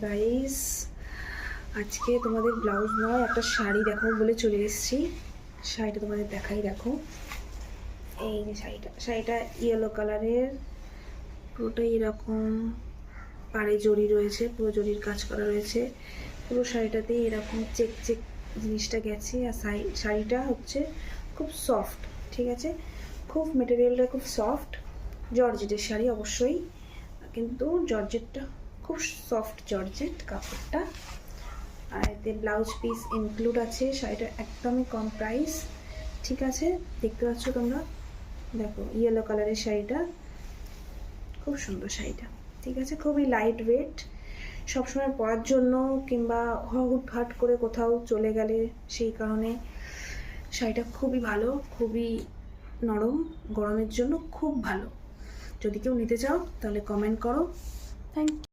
Guys, আজকে তোমাদের blouse নয় একটা শাড়ি দেখাবো বলে চলে এসেছি। শাড়িটা তোমাদের দেখাই, দেখো এই যে শাড়িটা ইয়েলো কালারের, পুরোটাই এরকম পাড়ে জড়ি রয়েছে, পুরো জড়ির কাজ করা রয়েছে, পুরো শাড়িটাতে এরকম চেক চেক জিনিসটা গেছে। আর শাড়িটা হচ্ছে খুব সফট, ঠিক আছে, খুব মেটেরিয়ালটা খুব সফট, জর্জেটের শাড়ি অবশ্যই, কিন্তু জর্জেটটা খুব সফট জর্জেট কাপড়টা। আর এতে ব্লাউজ পিস ইনক্লুড আছে। শাড়িটা একদমই কম প্রাইস, ঠিক আছে, দেখতে পাচ্ছ তোমরা, দেখো ইয়েলো কালারের শাড়িটা, খুব সুন্দর শাড়িটা, ঠিক আছে, খুবই লাইট ওয়েট, সবসময় পরার জন্য কিংবা হুটহাট করে কোথাও চলে গেলে সেই কারণে শাড়িটা খুবই ভালো, খুবই নরম, গরমের জন্য খুব ভালো। যদি কেউ নিতে চাও তাহলে কমেন্ট করো। Thank you.